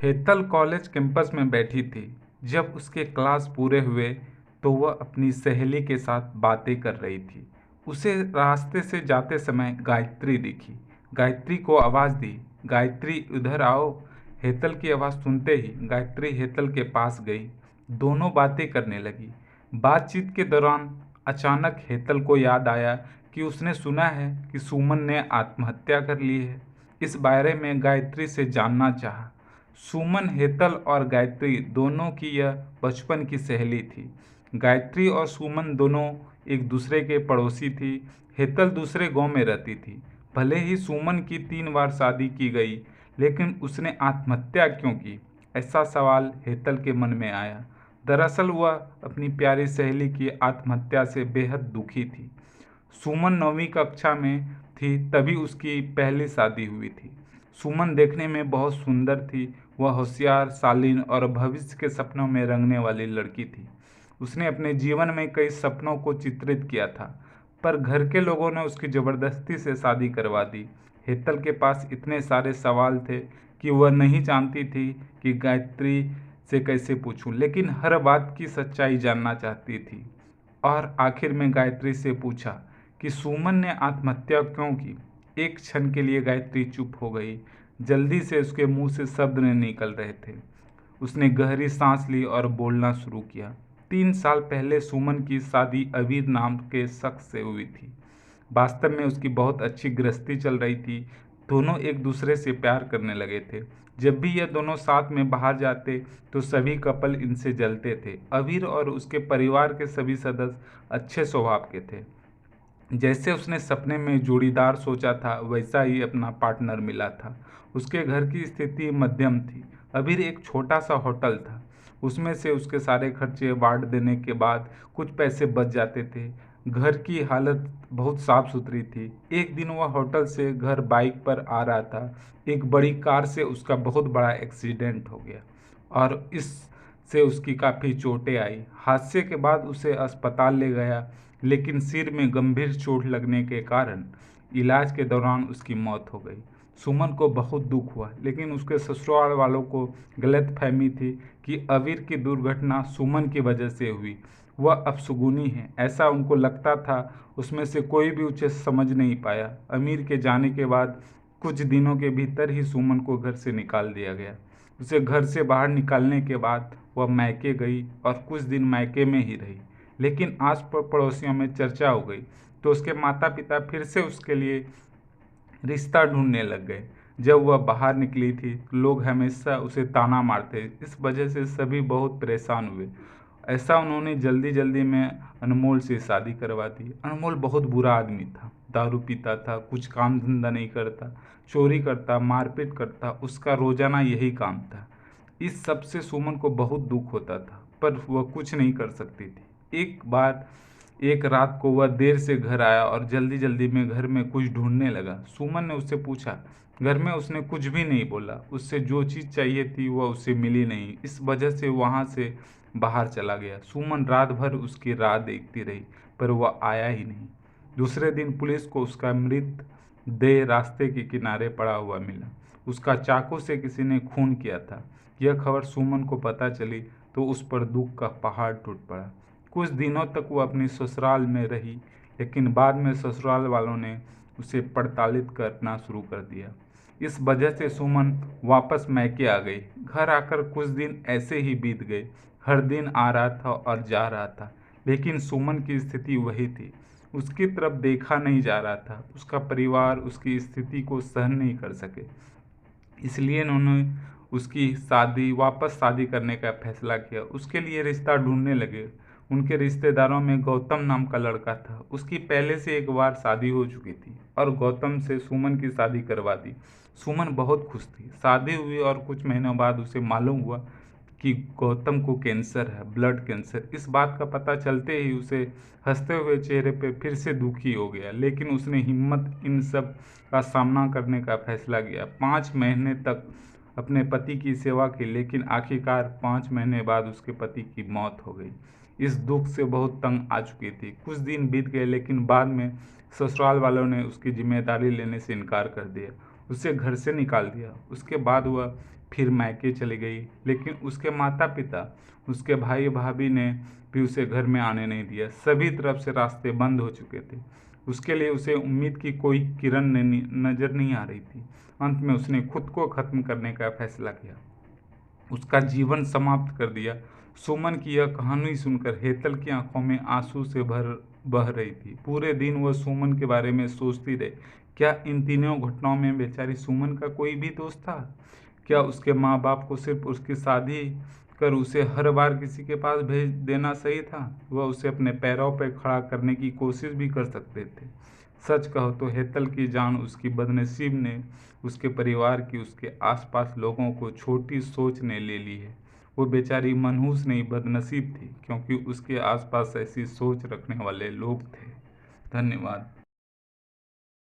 Hetal college campus में बैठी थी। जब उसके क्लास पूरे हुए तो वह अपनी सहेली के साथ बातें कर रही थी। उसे रास्ते से जाते समय गायत्री दिखी। गायत्री को आवाज़ दी, गायत्री उधर आओ। हेतल की आवाज़ सुनते ही गायत्री हेतल के पास गई। दोनों बातें करने लगी। बातचीत के दौरान अचानक हेतल को याद आया कि उसने सुना है कि सुमन ने आत्महत्या कर ली है। इस बारे में गायत्री से जानना चाहा। सुमन, हेतल और गायत्री दोनों की यह बचपन की सहेली थी। गायत्री और सुमन दोनों एक दूसरे के पड़ोसी थी। हेतल दूसरे गांव में रहती थी। भले ही सुमन की 3 बार शादी की गई, लेकिन उसने आत्महत्या क्यों की, ऐसा सवाल हेतल के मन में आया। दरअसल वह अपनी प्यारी सहेली की आत्महत्या से बेहद दुखी थी। सुमन 9वीं कक्षा में थी तभी उसकी पहली शादी हुई थी। सुमन देखने में बहुत सुंदर थी। वह होशियार, शालीन और भविष्य के सपनों में रंगने वाली लड़की थी। उसने अपने जीवन में कई सपनों को चित्रित किया था, पर घर के लोगों ने उसकी ज़बरदस्ती से शादी करवा दी। हेतल के पास इतने सारे सवाल थे कि वह नहीं जानती थी कि गायत्री से कैसे पूछूं, लेकिन हर बात की सच्चाई जानना चाहती थी। और आखिर में गायत्री से पूछा कि सुमन ने आत्महत्या क्यों की। एक क्षण के लिए गायत्री चुप हो गई। जल्दी से उसके मुंह से शब्द नहीं निकल रहे थे। उसने गहरी सांस ली और बोलना शुरू किया। 3 साल पहले सुमन की शादी अबीर नाम के शख्स से हुई थी। वास्तव में उसकी बहुत अच्छी गृहस्थी चल रही थी। दोनों एक दूसरे से प्यार करने लगे थे। जब भी ये दोनों साथ में बाहर जाते तो सभी कपल इनसे जलते थे। अबीर और उसके परिवार के सभी सदस्य अच्छे स्वभाव के थे। जैसे उसने सपने में जोड़ीदार सोचा था, वैसा ही अपना पार्टनर मिला था। उसके घर की स्थिति मध्यम थी। अबीर एक छोटा सा होटल था। उसमें से उसके सारे खर्चे बांट देने के बाद कुछ पैसे बच जाते थे। घर की हालत बहुत साफ सुथरी थी। एक दिन वह होटल से घर बाइक पर आ रहा था। एक बड़ी कार से उसका बहुत बड़ा एक्सीडेंट हो गया और इससे उसकी काफ़ी चोटें आई। हादसे के बाद उसे अस्पताल ले गया, लेकिन सिर में गंभीर चोट लगने के कारण इलाज के दौरान उसकी मौत हो गई। सुमन को बहुत दुख हुआ, लेकिन उसके ससुराल वालों को गलतफहमी थी कि अबीर की दुर्घटना सुमन की वजह से हुई। वह अपशगुनी है, ऐसा उनको लगता था। उसमें से कोई भी उसे समझ नहीं पाया। अमीर के जाने के बाद कुछ दिनों के भीतर ही सुमन को घर से निकाल दिया गया। उसे घर से बाहर निकालने के बाद वह मायके गई और कुछ दिन मायके में ही रही। लेकिन आस पड़ोसियों में चर्चा हो गई तो उसके माता पिता फिर से उसके लिए रिश्ता ढूंढने लग गए। जब वह बाहर निकली थी लोग हमेशा उसे ताना मारते। इस वजह से सभी बहुत परेशान हुए। ऐसा उन्होंने जल्दी जल्दी में अनमोल से शादी करवा दी। अनमोल बहुत बुरा आदमी था। दारू पीता था, कुछ काम धंधा नहीं करता, चोरी करता, मारपीट करता। उसका रोजाना यही काम था। इस सब से सुमन को बहुत दुख होता था, पर वह कुछ नहीं कर सकती थी। एक रात को वह देर से घर आया और जल्दी जल्दी में घर में कुछ ढूंढने लगा। सुमन ने उससे पूछा। घर में उसने कुछ भी नहीं बोला। उससे जो चीज़ चाहिए थी वह उसे मिली नहीं। इस वजह से वहाँ से बाहर चला गया। सुमन रात भर उसकी राह देखती रही, पर वह आया ही नहीं। दूसरे दिन पुलिस को उसका मृत देह रास्ते के किनारे पड़ा हुआ मिला। उसका चाकू से किसी ने खून किया था। यह खबर सुमन को पता चली तो उस पर दुख का पहाड़ टूट पड़ा। कुछ दिनों तक वो अपनी ससुराल में रही, लेकिन बाद में ससुराल वालों ने उसे प्रताड़ित करना शुरू कर दिया। इस वजह से सुमन वापस मैके आ गई। घर आकर कुछ दिन ऐसे ही बीत गए। हर दिन आ रहा था और जा रहा था, लेकिन सुमन की स्थिति वही थी। उसकी तरफ देखा नहीं जा रहा था। उसका परिवार उसकी स्थिति को सहन नहीं कर सके, इसलिए उन्होंने उसकी वापस शादी करने का फैसला किया। उसके लिए रिश्ता ढूंढने लगे। उनके रिश्तेदारों में गौतम नाम का लड़का था। उसकी पहले से एक बार शादी हो चुकी थी और गौतम से सुमन की शादी करवा दी। सुमन बहुत खुश थी। शादी हुई और कुछ महीनों बाद उसे मालूम हुआ कि गौतम को कैंसर है, ब्लड कैंसर। इस बात का पता चलते ही उसे हंसते हुए चेहरे पे फिर से दुखी हो गया, लेकिन उसने हिम्मत इन सब का सामना करने का फैसला किया। 5 महीने तक अपने पति की सेवा की, लेकिन आखिरकार 5 महीने बाद उसके पति की मौत हो गई। इस दुख से बहुत तंग आ चुकी थी। कुछ दिन बीत गए, लेकिन बाद में ससुराल वालों ने उसकी जिम्मेदारी लेने से इनकार कर दिया। उसे घर से निकाल दिया। उसके बाद वह फिर मायके चली गई, लेकिन उसके माता पिता, उसके भाई भाभी ने भी उसे घर में आने नहीं दिया। सभी तरफ से रास्ते बंद हो चुके थे। उसके लिए उसे उम्मीद की कोई किरण नजर नहीं आ रही थी। अंत में उसने खुद को खत्म करने का फैसला किया, उसका जीवन समाप्त कर दिया। सुमन की यह कहानी सुनकर हेतल की आंखों में आंसू से भर बह रही थी। पूरे दिन वह सुमन के बारे में सोचती रही। क्या इन तीनों घटनाओं में बेचारी सुमन का कोई भी दोष था? क्या उसके माँ बाप को सिर्फ उसकी शादी कर उसे हर बार किसी के पास भेज देना सही था? वह उसे अपने पैरों पर खड़ा करने की कोशिश भी कर सकते थे। सच कहो तो हेतल की जान उसकी बदनसीब ने, उसके परिवार की, उसके आसपास लोगों को छोटी सोच ने ले ली है। वो बेचारी मनहूस नहीं बदनसीब थी, क्योंकि उसके आसपास ऐसी सोच रखने वाले लोग थे। धन्यवाद।